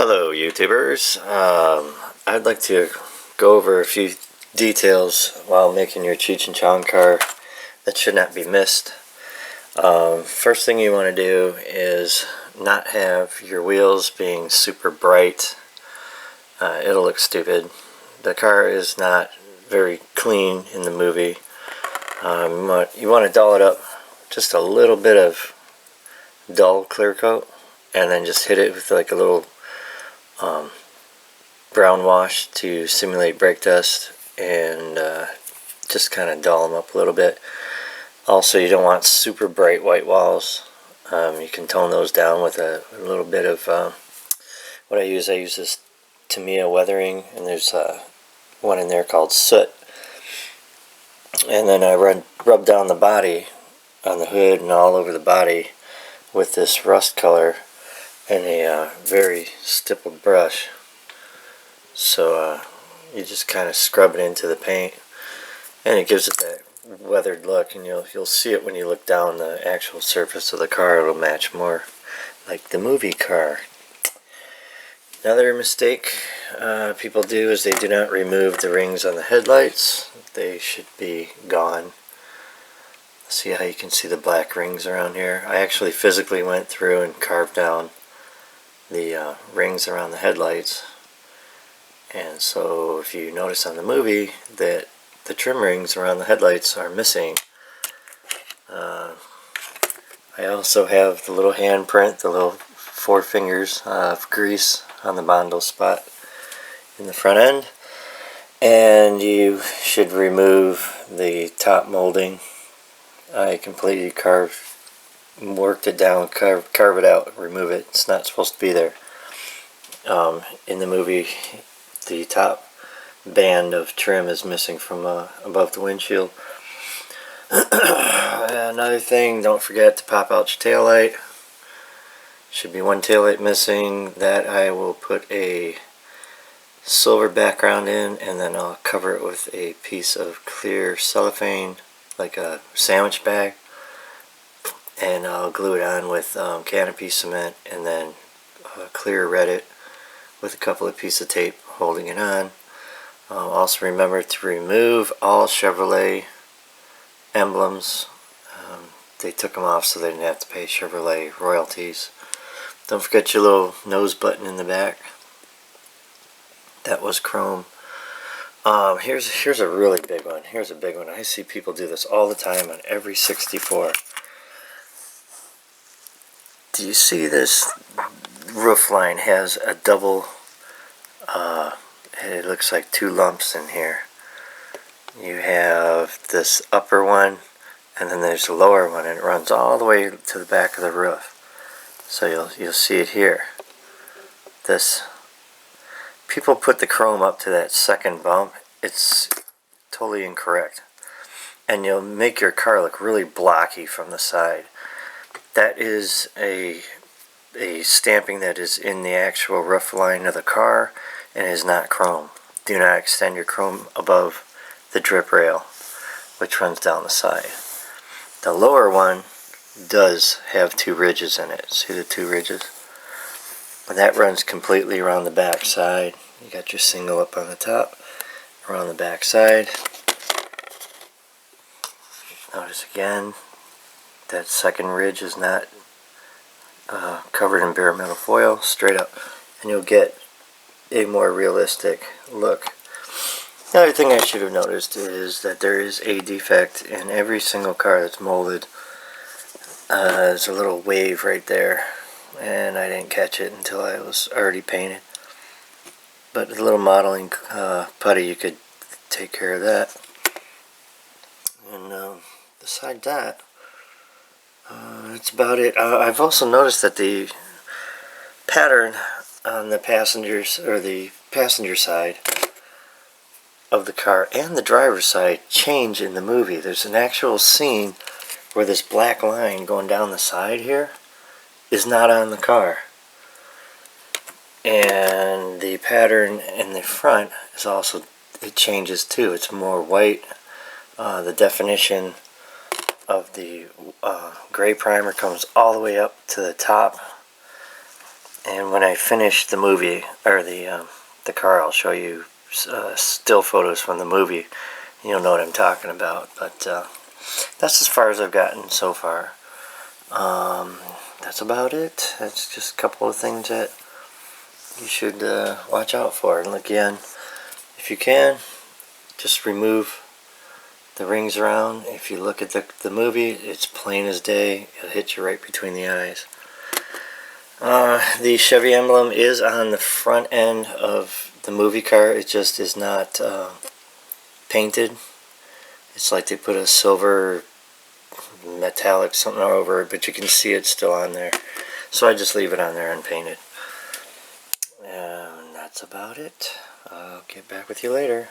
Hello YouTubers. I'd like to go over a few details while making your Cheech and Chong car that should not be missed. First thing you want to do is not have your wheels being super bright. It'll look stupid. The car is not very clean in the movie. You want to dull it up just a little bit of dull clear coat, and then just hit it with like a little brown wash to simulate brake dust, and just kind of dull them up a little bit. Also, you don't want super bright white walls. You can tone those down with a little bit of what I use this Tamiya weathering, and there's one in there called soot. And then I rub down the body on the hood and all over the body with this rust color and a very stippled brush. So you just kind of scrub it into the paint, and it gives it that weathered look, and you'll see it when you look down the actual surface of the car. It'll match more like the movie car. Another mistake people do is they do not remove the rings on the headlights. They should be gone. See how you can see the black rings around here? I actually physically went through and carved down the rings around the headlights, and so if you notice on the movie that the trim rings around the headlights are missing. I also have the little handprint, the little 4 fingers of grease on the Bondo spot in the front end, and you should remove the top molding. I completely worked it down, carve it out, remove it. It's not supposed to be there. In the movie, the top band of trim is missing from above the windshield. Another thing, don't forget to pop out your tail light. Should be one tail light missing. That I will put a silver background in, and then I'll cover it with a piece of clear cellophane, like a sandwich bag, and I'll glue it on with canopy cement, and then clear red it with a couple of pieces of tape holding it on. Also remember to remove all Chevrolet emblems. They took them off so they didn't have to pay Chevrolet royalties. Don't forget your little nose button in the back. That was chrome. Here's a really big one. Here's a big one. I see people do this all the time on every 64. Do you see this roof line has a double, it looks like 2 lumps in here. You have this upper one, and then there's the lower one, and it runs all the way to the back of the roof. So you'll see it here. People put the chrome up to that second bump. It's totally incorrect, and you'll make your car look really blocky from the side. That is a stamping that is in the actual roof line of the car, and is not chrome. Do not extend your chrome above the drip rail, which runs down the side. The lower one does have 2 ridges in it. See the 2 ridges? And that runs completely around the back side. You got your single up on the top, around the back side. Notice again, that second ridge is not covered in bare metal foil, straight up, and you'll get a more realistic look. The other thing I should have noticed is that there is a defect in every single car that's molded. There's a little wave right there, and I didn't catch it until I was already painted. But with a little modeling putty, you could take care of that. And beside that, that's about it. I've also noticed that the pattern on the passengers, or the passenger side of the car and the driver's side, change in the movie. There's an actual scene where this black line going down the side here is not on the car, and the pattern in the front is also, it changes too. It's more white. The definition of the gray primer comes all the way up to the top, And when I finish the movie, or the car, I'll show you still photos from the movie. You'll know what I'm talking about. But that's as far as I've gotten so far. That's about it. That's just a couple of things that you should watch out for. And again, if you can, just remove the rings around. If you look at the movie, it's plain as day. It'll hit you right between the eyes. The Chevy emblem is on the front end of the movie car. It just is not painted. It's like they put a silver metallic something over it, but you can see it's still on there. So I just leave it on there unpainted. And that's about it. I'll get back with you later.